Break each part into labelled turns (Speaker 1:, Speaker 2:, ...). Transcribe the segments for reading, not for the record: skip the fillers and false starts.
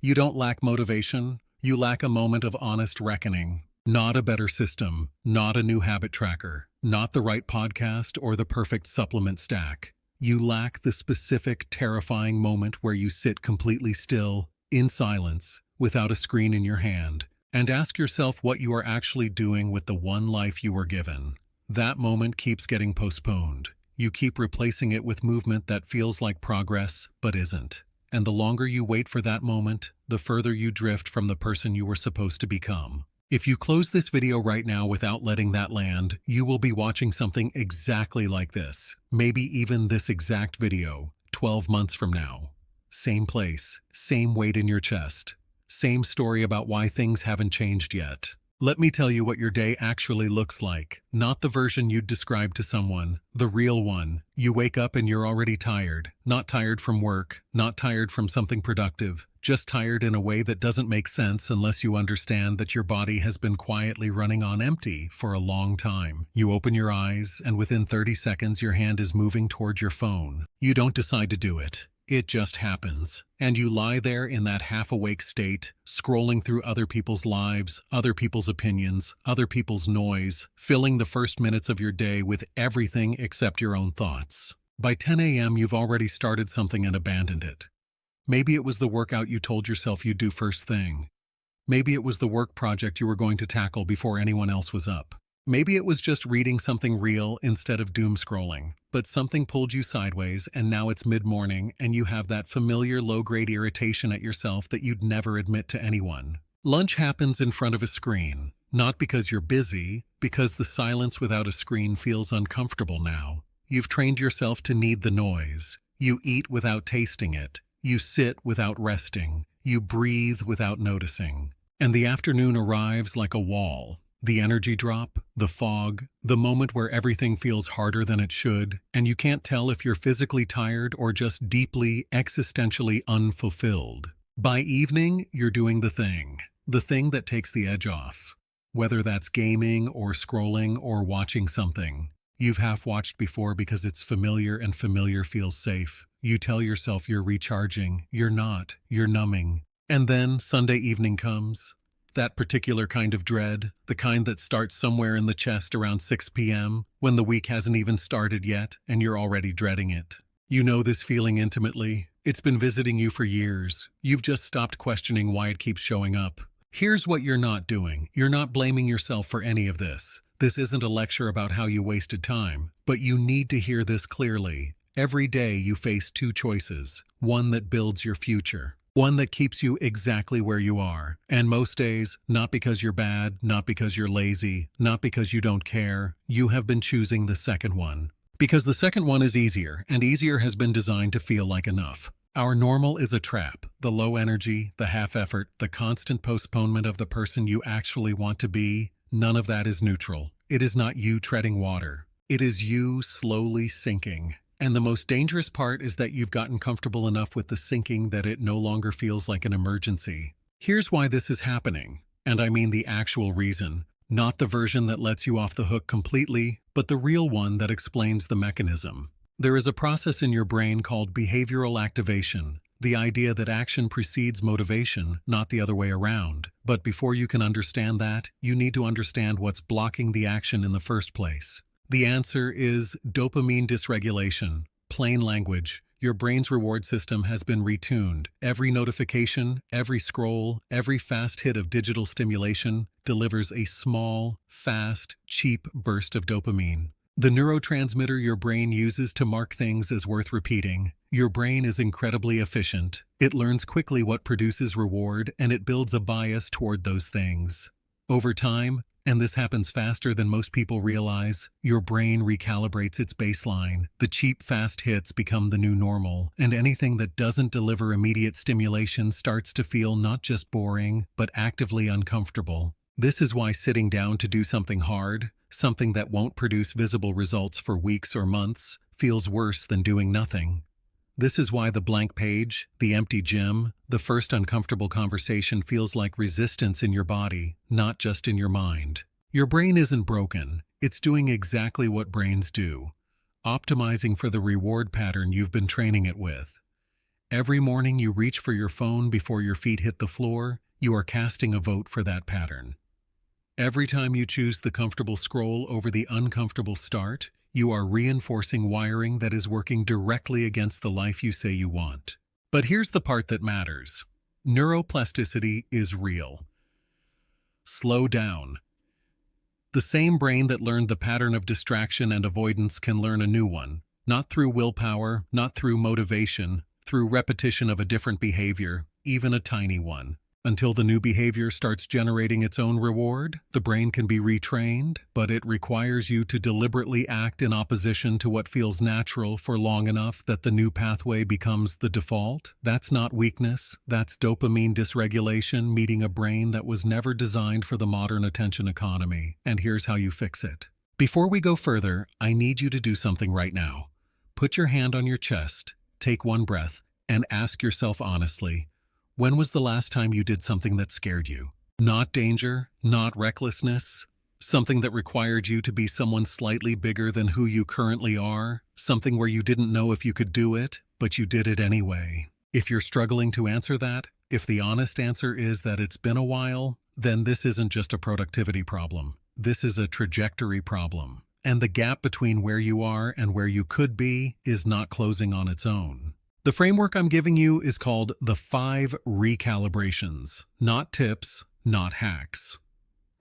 Speaker 1: You don't lack motivation, you lack a moment of honest reckoning. Not a better system, not a new habit tracker, not the right podcast or the perfect supplement stack. You lack the specific, terrifying moment where you sit completely still, in silence, without a screen in your hand, and ask yourself what you are actually doing with the one life you were given. That moment keeps getting postponed. You keep replacing it with movement that feels like progress, but isn't. And the longer you wait for that moment, the further you drift from the person you were supposed to become. If you close this video right now without letting that land, you will be watching something exactly like this. Maybe even this exact video, 12 months from now. Same place, same weight in your chest, same story about why things haven't changed yet. Let me tell you what your day actually looks like, not the version you'd describe to someone, the real one. You wake up and you're already tired, not tired from work, not tired from something productive, just tired in a way that doesn't make sense unless you understand that your body has been quietly running on empty for a long time. You open your eyes, and within 30 seconds your hand is moving toward your phone. You don't decide to do it. It just happens. And you lie there in that half-awake state, scrolling through other people's lives, other people's opinions, other people's noise, filling the first minutes of your day with everything except your own thoughts. By 10 a.m. you've already started something and abandoned it. Maybe it was the workout you told yourself you'd do first thing. Maybe it was the work project you were going to tackle before anyone else was up. Maybe it was just reading something real instead of doom scrolling, but something pulled you sideways and now it's mid-morning and you have that familiar low-grade irritation at yourself that you'd never admit to anyone. Lunch happens in front of a screen, not because you're busy, because the silence without a screen feels uncomfortable now. You've trained yourself to need the noise. You eat without tasting it. You sit without resting. You breathe without noticing. And the afternoon arrives like a wall. The energy drop, the fog, the moment where everything feels harder than it should, and you can't tell if you're physically tired or just deeply, existentially unfulfilled. By evening, you're doing the thing that takes the edge off. Whether that's gaming or scrolling or watching something you've half-watched before because it's familiar and familiar feels safe. You tell yourself you're recharging, you're not, you're numbing. And then Sunday evening comes. That particular kind of dread, the kind that starts somewhere in the chest around 6 p.m., when the week hasn't even started yet and you're already dreading it. You know this feeling intimately. It's been visiting you for years. You've just stopped questioning why it keeps showing up. Here's what you're not doing. You're not blaming yourself for any of this. This isn't a lecture about how you wasted time, but you need to hear this clearly. Every day you face two choices, one that builds your future. One that keeps you exactly where you are. And most days, not because you're bad, not because you're lazy, not because you don't care, you have been choosing the second one. Because the second one is easier, and easier has been designed to feel like enough. Our normal is a trap. The low energy, the half effort, the constant postponement of the person you actually want to be, none of that is neutral. It is not you treading water. It is you slowly sinking. And the most dangerous part is that you've gotten comfortable enough with the sinking that it no longer feels like an emergency. Here's why this is happening, and I mean the actual reason, not the version that lets you off the hook completely, but the real one that explains the mechanism. There is a process in your brain called behavioral activation, the idea that action precedes motivation, not the other way around. But before you can understand that, you need to understand what's blocking the action in the first place. The answer is dopamine dysregulation. Plain language. Your brain's reward system has been retuned. Every notification, every scroll, every fast hit of digital stimulation delivers a small, fast, cheap burst of dopamine. The neurotransmitter your brain uses to mark things as worth repeating. Your brain is incredibly efficient. It learns quickly what produces reward, and it builds a bias toward those things. Over time, and this happens faster than most people realize, your brain recalibrates its baseline. The cheap, fast hits become the new normal, and anything that doesn't deliver immediate stimulation starts to feel not just boring, but actively uncomfortable. This is why sitting down to do something hard, something that won't produce visible results for weeks or months, feels worse than doing nothing. This is why the blank page, the empty gym, the first uncomfortable conversation feels like resistance in your body, not just in your mind. Your brain isn't broken. It's doing exactly what brains do, optimizing for the reward pattern you've been training it with. Every morning you reach for your phone before your feet hit the floor, you are casting a vote for that pattern. Every time you choose the comfortable scroll over the uncomfortable start, you are reinforcing wiring that is working directly against the life you say you want. But here's the part that matters. Neuroplasticity is real. Slow down. The same brain that learned the pattern of distraction and avoidance can learn a new one, not through willpower, not through motivation, through repetition of a different behavior, even a tiny one. Until the new behavior starts generating its own reward, the brain can be retrained, but it requires you to deliberately act in opposition to what feels natural for long enough that the new pathway becomes the default. That's not weakness, that's dopamine dysregulation meeting a brain that was never designed for the modern attention economy. And here's how you fix it. Before we go further, I need you to do something right now. Put your hand on your chest, take one breath, and ask yourself honestly, when was the last time you did something that scared you? Not danger, not recklessness, something that required you to be someone slightly bigger than who you currently are, something where you didn't know if you could do it, but you did it anyway. If you're struggling to answer that, if the honest answer is that it's been a while, then this isn't just a productivity problem. This is a trajectory problem. And the gap between where you are and where you could be is not closing on its own. The framework I'm giving you is called the 5 Recalibrations, not tips, not hacks.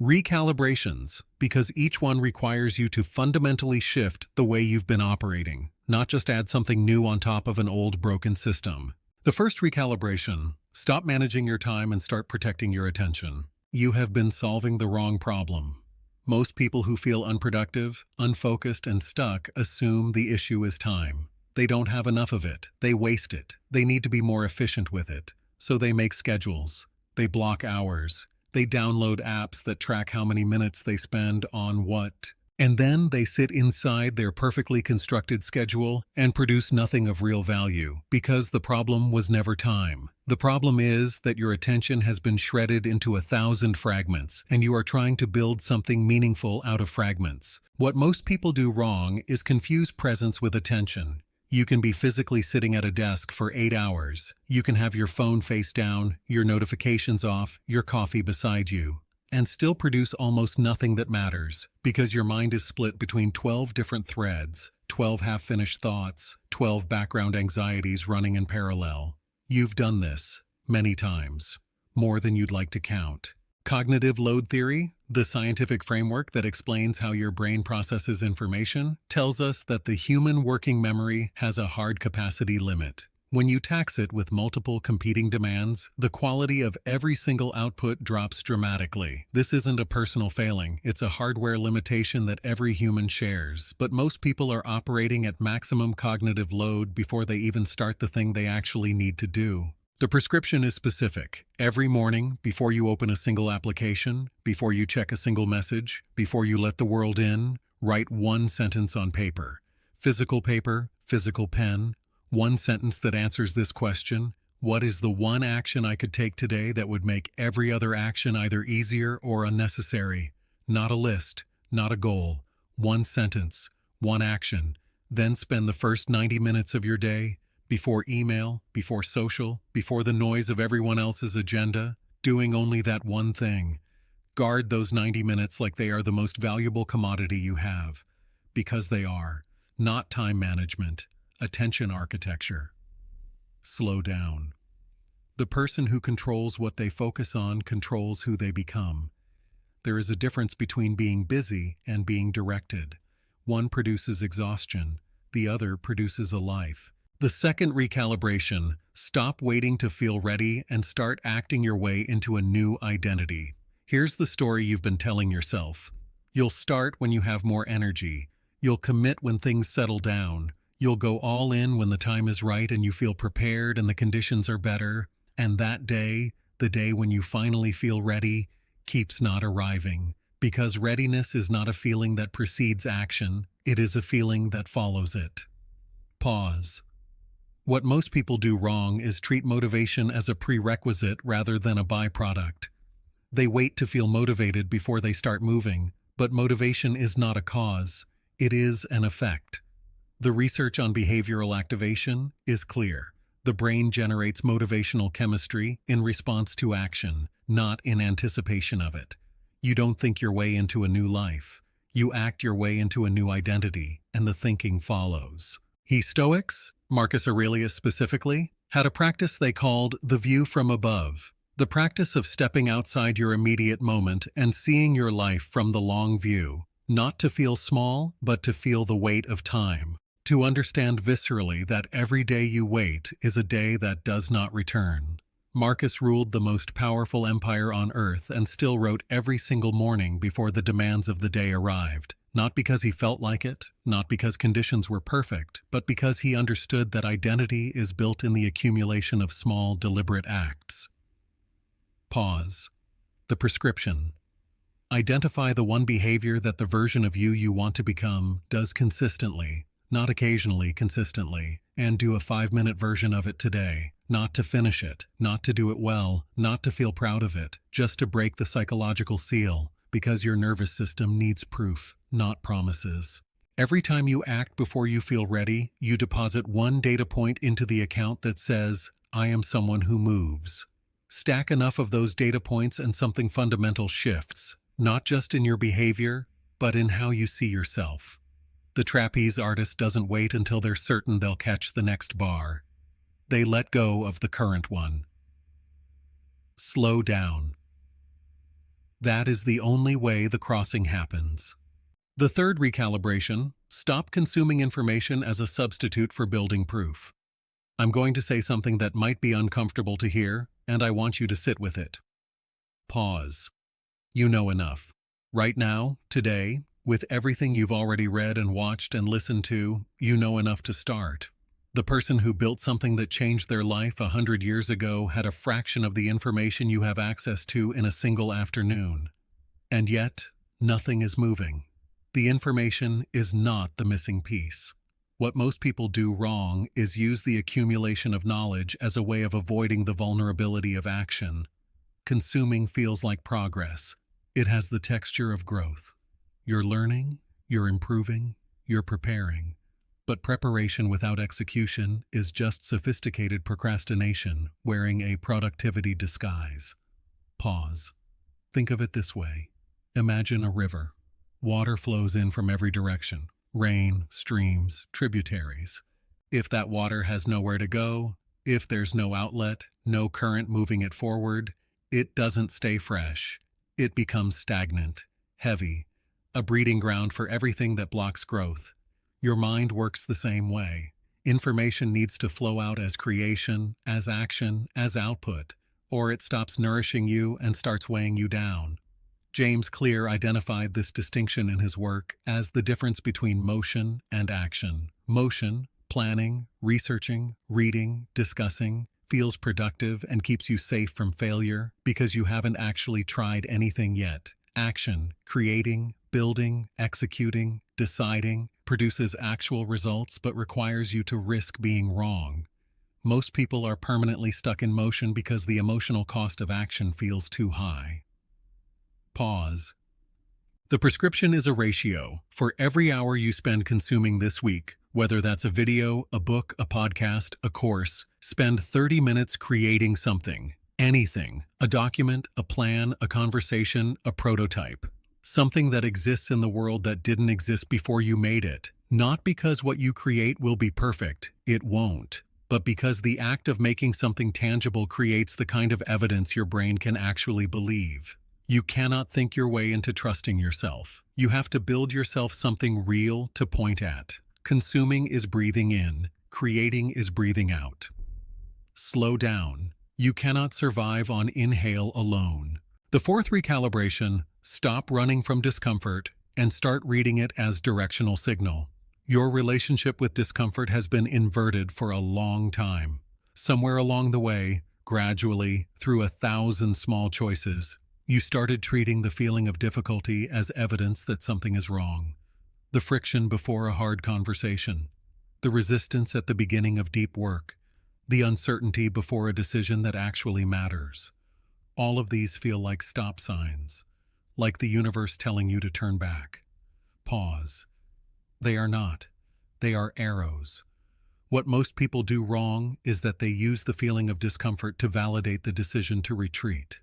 Speaker 1: Recalibrations, because each one requires you to fundamentally shift the way you've been operating, not just add something new on top of an old broken system. The first recalibration, stop managing your time and start protecting your attention. You have been solving the wrong problem. Most people who feel unproductive, unfocused, and stuck assume the issue is time. They don't have enough of it. They waste it. They need to be more efficient with it. So they make schedules. They block hours. They download apps that track how many minutes they spend on what. And then they sit inside their perfectly constructed schedule and produce nothing of real value, because the problem was never time. The problem is that your attention has been shredded into 1,000 fragments, and you are trying to build something meaningful out of fragments. What most people do wrong is confuse presence with attention. You can be physically sitting at a desk for 8 hours. You can have your phone face down, your notifications off, your coffee beside you, and still produce almost nothing that matters, because your mind is split between 12 different threads, 12 half-finished thoughts, 12 background anxieties running in parallel. You've done this many times, more than you'd like to count. Cognitive load theory, the scientific framework that explains how your brain processes information, tells us that the human working memory has a hard capacity limit. When you tax it with multiple competing demands, the quality of every single output drops dramatically. This isn't a personal failing, it's a hardware limitation that every human shares. But most people are operating at maximum cognitive load before they even start the thing they actually need to do. The prescription is specific. Every morning, before you open a single application, before you check a single message, before you let the world in, write one sentence on paper. Physical pen, one sentence that answers this question: what is the one action I could take today that would make every other action either easier or unnecessary? Not a list, not a goal. One sentence, one action. Then spend the first 90 minutes of your day, before email, before social, before the noise of everyone else's agenda, doing only that one thing. Guard those 90 minutes like they are the most valuable commodity you have. Because they are. Not time management. Attention architecture. Slow down. The person who controls what they focus on controls who they become. There is a difference between being busy and being directed. One produces exhaustion. The other produces a life. The second recalibration, stop waiting to feel ready and start acting your way into a new identity. Here's the story you've been telling yourself. You'll start when you have more energy. You'll commit when things settle down. You'll go all in when the time is right and you feel prepared and the conditions are better. And that day, the day when you finally feel ready, keeps not arriving. Because readiness is not a feeling that precedes action. It is a feeling that follows it. Pause. What most people do wrong is treat motivation as a prerequisite rather than a byproduct. They wait to feel motivated before they start moving, but motivation is not a cause, it is an effect. The research on behavioral activation is clear. The brain generates motivational chemistry in response to action, not in anticipation of it. You don't think your way into a new life. You act your way into a new identity, and the thinking follows. Stoics, Marcus Aurelius specifically, had a practice they called the view from above, the practice of stepping outside your immediate moment and seeing your life from the long view, not to feel small, but to feel the weight of time, to understand viscerally that every day you wait is a day that does not return. Marcus ruled the most powerful empire on earth and still wrote every single morning before the demands of the day arrived, not because he felt like it, not because conditions were perfect, but because he understood that identity is built in the accumulation of small, deliberate acts. Pause. The prescription. Identify the one behavior that the version of you want to become does consistently, not occasionally, consistently, and do a 5-minute version of it today. Not to finish it, not to do it well, not to feel proud of it, just to break the psychological seal, because your nervous system needs proof, not promises. Every time you act before you feel ready, you deposit one data point into the account that says, I am someone who moves. Stack enough of those data points and something fundamental shifts, not just in your behavior, but in how you see yourself. The trapeze artist doesn't wait until they're certain they'll catch the next bar. They let go of the current one. Slow down. That is the only way the crossing happens. The third recalibration: stop consuming information as a substitute for building proof. I'm going to say something that might be uncomfortable to hear, and I want you to sit with it. Pause. You know enough. Right now, today, with everything you've already read and watched and listened to, you know enough to start. The person who built something that changed their life 100 years ago had a fraction of the information you have access to in a single afternoon. And yet, nothing is moving. The information is not the missing piece. What most people do wrong is use the accumulation of knowledge as a way of avoiding the vulnerability of action. Consuming feels like progress. It has the texture of growth. You're learning, you're improving, you're preparing. But preparation without execution is just sophisticated procrastination wearing a productivity disguise. Pause. Think of it this way. Imagine a river. Water flows in from every direction. Rain, streams, tributaries. If that water has nowhere to go, if there's no outlet, no current moving it forward, it doesn't stay fresh. It becomes stagnant, heavy, a breeding ground for everything that blocks growth. Your mind works the same way. Information needs to flow out as creation, as action, as output, or it stops nourishing you and starts weighing you down. James Clear identified this distinction in his work as the difference between motion and action. Motion, planning, researching, reading, discussing, feels productive and keeps you safe from failure because you haven't actually tried anything yet. Action, creating, building, executing, deciding, produces actual results but requires you to risk being wrong. Most people are permanently stuck in motion because the emotional cost of action feels too high. Pause. The prescription is a ratio. For every hour you spend consuming this week, whether that's a video, a book, a podcast, a course, spend 30 minutes creating something. Anything. A document, a plan, a conversation, a prototype. Something that exists in the world that didn't exist before you made it. Not because what you create will be perfect. It won't. But because the act of making something tangible creates the kind of evidence your brain can actually believe. You cannot think your way into trusting yourself. You have to build yourself something real to point at. Consuming is breathing in. Creating is breathing out. Slow down. You cannot survive on inhale alone. The fourth recalibration: stop running from discomfort and start reading it as directional signal. Your relationship with discomfort has been inverted for a long time. Somewhere along the way, gradually, through 1,000 small choices, you started treating the feeling of difficulty as evidence that something is wrong. The friction before a hard conversation, the resistance at the beginning of deep work, the uncertainty before a decision that actually matters. All of these feel like stop signs, like the universe telling you to turn back. Pause. They are not. They are arrows. What most people do wrong is that they use the feeling of discomfort to validate the decision to retreat.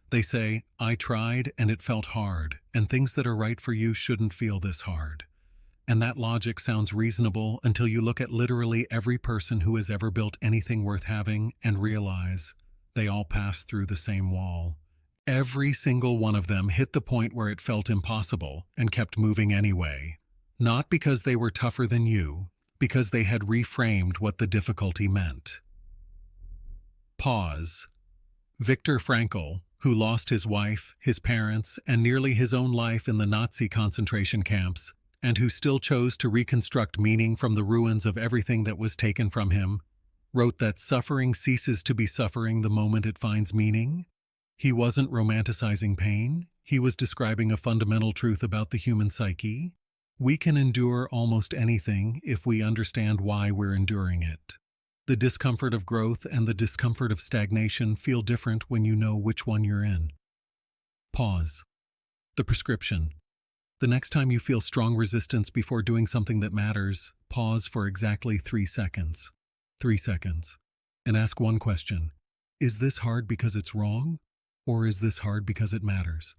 Speaker 1: They say, I tried and it felt hard, and things that are right for you shouldn't feel this hard. And that logic sounds reasonable until you look at literally every person who has ever built anything worth having and realize they all passed through the same wall. Every single one of them hit the point where it felt impossible and kept moving anyway. Not because they were tougher than you, because they had reframed what the difficulty meant. Pause. Viktor Frankl, who lost his wife, his parents, and nearly his own life in the Nazi concentration camps, and who still chose to reconstruct meaning from the ruins of everything that was taken from him, wrote that suffering ceases to be suffering the moment it finds meaning. He wasn't romanticizing pain, he was describing a fundamental truth about the human psyche. We can endure almost anything if we understand why we're enduring it. The discomfort of growth and the discomfort of stagnation feel different when you know which one you're in. Pause. The prescription. The next time you feel strong resistance before doing something that matters, pause for exactly 3 seconds. 3 seconds. And ask one question. Is this hard because it's wrong? Or is this hard because it matters?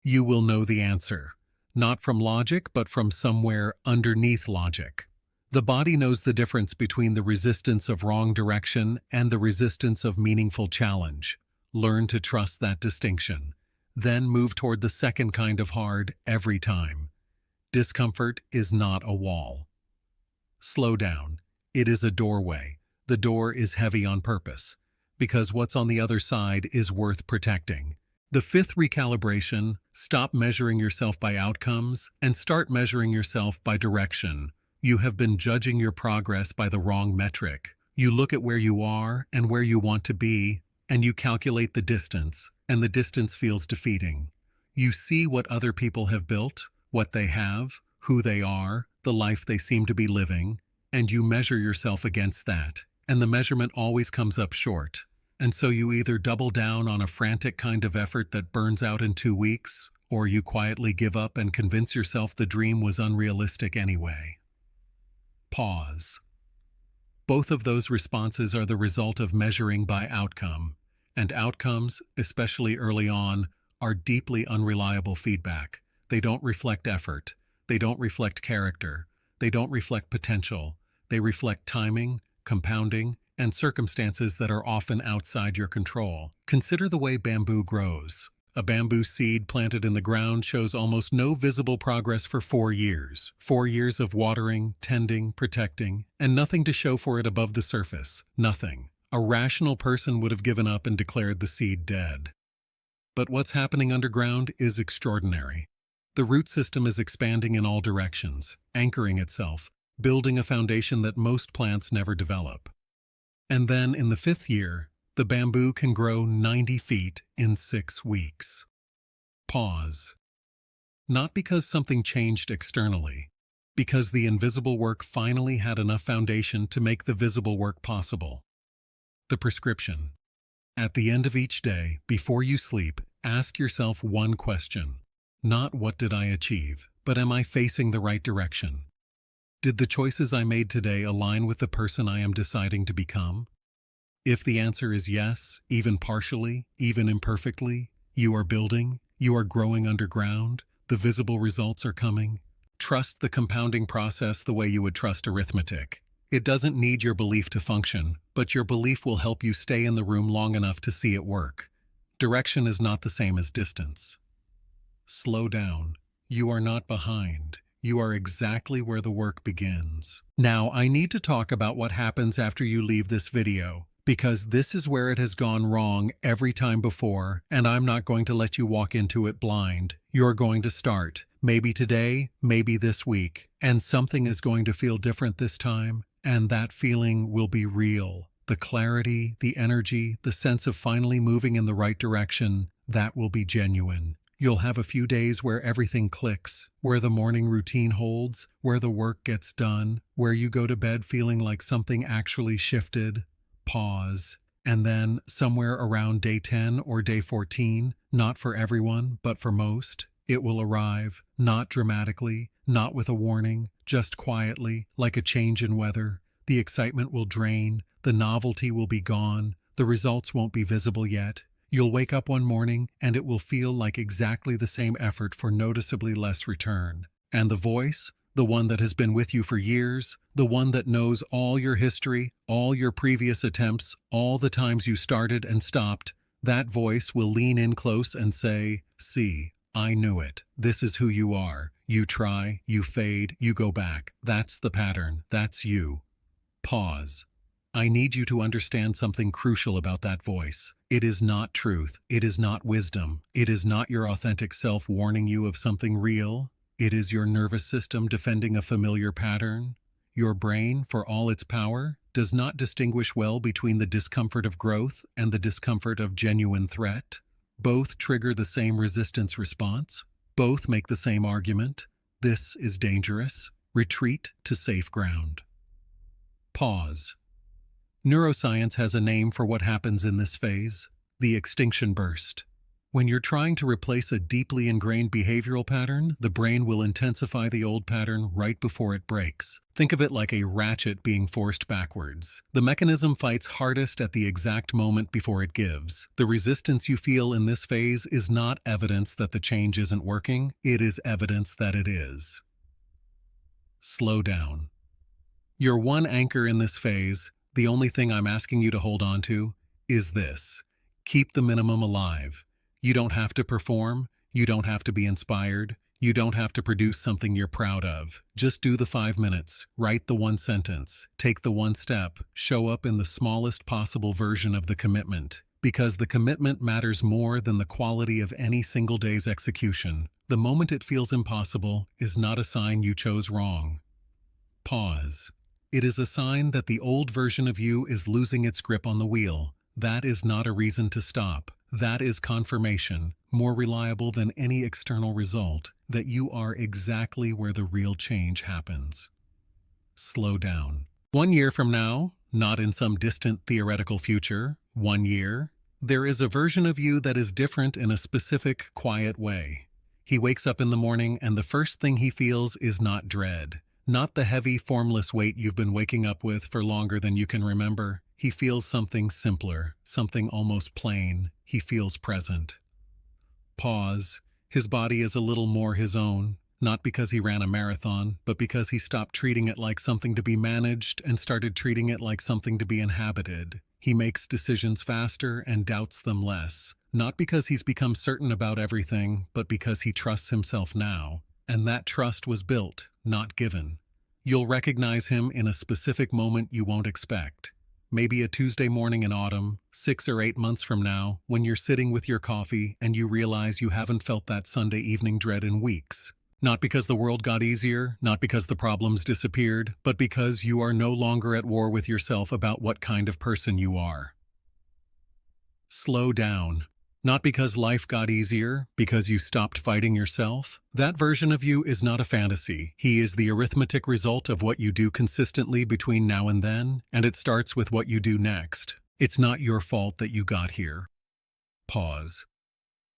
Speaker 1: You will know the answer. Not from logic, but from somewhere underneath logic. The body knows the difference between the resistance of wrong direction and the resistance of meaningful challenge. Learn to trust that distinction. Then move toward the second kind of hard every time. Discomfort is not a wall. Slow down. It is a doorway. The door is heavy on purpose, because what's on the other side is worth protecting. The fifth recalibration, stop measuring yourself by outcomes and start measuring yourself by direction. You have been judging your progress by the wrong metric. You look at where you are and where you want to be, and you calculate the distance, and the distance feels defeating. You see what other people have built, what they have, who they are, the life they seem to be living, and you measure yourself against that, and the measurement always comes up short. And so you either double down on a frantic kind of effort that burns out in 2 weeks, or you quietly give up and convince yourself the dream was unrealistic anyway. Pause. Both of those responses are the result of measuring by outcome, and outcomes, especially early on, are deeply unreliable feedback. They don't reflect effort. They don't reflect character. They don't reflect potential. They reflect timing, compounding, and circumstances that are often outside your control. Consider the way bamboo grows. A bamboo seed planted in the ground shows almost no visible progress for 4 years. 4 years of watering, tending, protecting, and nothing to show for it above the surface. Nothing. A rational person would have given up and declared the seed dead. But what's happening underground is extraordinary. The root system is expanding in all directions, anchoring itself, building a foundation that most plants never develop. And then, in the 5th year, the bamboo can grow 90 feet in 6 weeks. Pause. Not because something changed externally, because the invisible work finally had enough foundation to make the visible work possible. The prescription. At the end of each day, before you sleep, ask yourself one question. Not what did I achieve, but am I facing the right direction? Did the choices I made today align with the person I am deciding to become? If the answer is yes, even partially, even imperfectly, you are building, you are growing underground, the visible results are coming. Trust the compounding process the way you would trust arithmetic. It doesn't need your belief to function, but your belief will help you stay in the room long enough to see it work. Direction is not the same as distance. Slow down. You are not behind. You are exactly where the work begins. Now, I need to talk about what happens after you leave this video, because this is where it has gone wrong every time before, and I'm not going to let you walk into it blind. You're going to start, maybe today, maybe this week, and something is going to feel different this time, and that feeling will be real. The clarity, the energy, the sense of finally moving in the right direction, that will be genuine. You'll have a few days where everything clicks, where the morning routine holds, where the work gets done, where you go to bed feeling like something actually shifted. Pause. And then, somewhere around day 10 or day 14, not for everyone, but for most, it will arrive, not dramatically, not with a warning, just quietly, like a change in weather. The excitement will drain, the novelty will be gone, the results won't be visible yet. You'll wake up one morning and it will feel like exactly the same effort for noticeably less return. And the voice, the one that has been with you for years, the one that knows all your history, all your previous attempts, all the times you started and stopped, that voice will lean in close and say, "See, I knew it. This is who you are. You try, you fade, you go back. That's the pattern. That's you." Pause. I need you to understand something crucial about that voice. It is not truth. It is not wisdom. It is not your authentic self warning you of something real. It is your nervous system defending a familiar pattern. Your brain, for all its power, does not distinguish well between the discomfort of growth and the discomfort of genuine threat. Both trigger the same resistance response. Both make the same argument. This is dangerous. Retreat to safe ground. Pause. Neuroscience has a name for what happens in this phase: the extinction burst. When you're trying to replace a deeply ingrained behavioral pattern, the brain will intensify the old pattern right before it breaks. Think of it like a ratchet being forced backwards. The mechanism fights hardest at the exact moment before it gives. The resistance you feel in this phase is not evidence that the change isn't working, it is evidence that it is. Slow down. Your one anchor in this phase, the only thing I'm asking you to hold on to, is this: keep the minimum alive. You don't have to perform, you don't have to be inspired, you don't have to produce something you're proud of. Just do the 5 minutes, write the one sentence, take the one step, show up in the smallest possible version of the commitment. Because the commitment matters more than the quality of any single day's execution. The moment it feels impossible is not a sign you chose wrong. Pause. It is a sign that the old version of you is losing its grip on the wheel. That is not a reason to stop. That is confirmation, more reliable than any external result, that you are exactly where the real change happens. Slow down. 1 year from now, not in some distant theoretical future, 1 year, there is a version of you that is different in a specific, quiet way. He wakes up in the morning and the first thing he feels is not dread. Not the heavy, formless weight you've been waking up with for longer than you can remember. He feels something simpler, something almost plain. He feels present. Pause. His body is a little more his own, not because he ran a marathon, but because he stopped treating it like something to be managed and started treating it like something to be inhabited. He makes decisions faster and doubts them less, not because he's become certain about everything, but because he trusts himself now. And that trust was built, not given. You'll recognize him in a specific moment you won't expect. Maybe a Tuesday morning in autumn, 6 or 8 months from now, when you're sitting with your coffee and you realize you haven't felt that Sunday evening dread in weeks. Not because the world got easier, not because the problems disappeared, but because you are no longer at war with yourself about what kind of person you are. Slow down. Not because life got easier, because you stopped fighting yourself. That version of you is not a fantasy. He is the arithmetic result of what you do consistently between now and then, and it starts with what you do next. It's not your fault that you got here. Pause.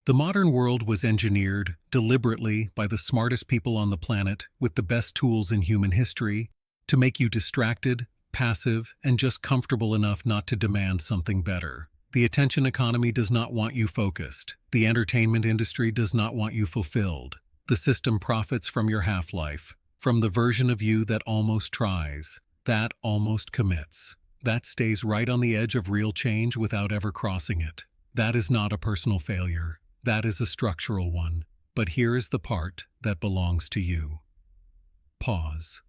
Speaker 1: The modern world was engineered, deliberately, by the smartest people on the planet, with the best tools in human history, to make you distracted, passive, and just comfortable enough not to demand something better. The attention economy does not want you focused. The entertainment industry does not want you fulfilled. The system profits from your half-life, from the version of you that almost tries, that almost commits, that stays right on the edge of real change without ever crossing it. That is not a personal failure. That is a structural one. But here is the part that belongs to you. Pause.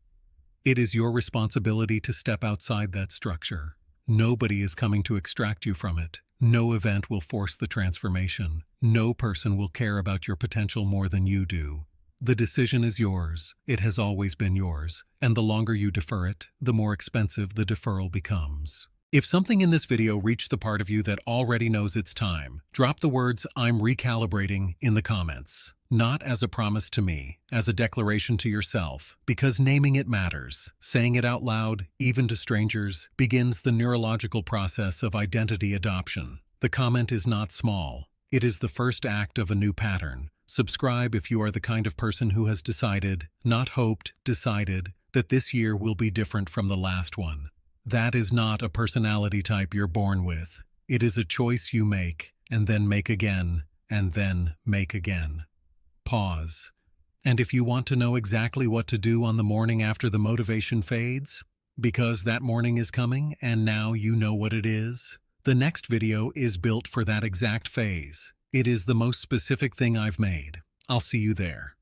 Speaker 1: It is your responsibility to step outside that structure. Nobody is coming to extract you from it. No event will force the transformation. No person will care about your potential more than you do. The decision is yours. It has always been yours. And the longer you defer it, the more expensive the deferral becomes. If something in this video reached the part of you that already knows it's time, drop the words "I'm recalibrating" in the comments. Not as a promise to me, as a declaration to yourself, because naming it matters. Saying it out loud, even to strangers, begins the neurological process of identity adoption. The comment is not small. It is the first act of a new pattern. Subscribe if you are the kind of person who has decided, not hoped, decided, that this year will be different from the last one. That is not a personality type you're born with. It is a choice you make, and then make again, and then make again. Pause. And if you want to know exactly what to do on the morning after the motivation fades, because that morning is coming and now you know what it is, the next video is built for that exact phase. It is the most specific thing I've made. I'll see you there.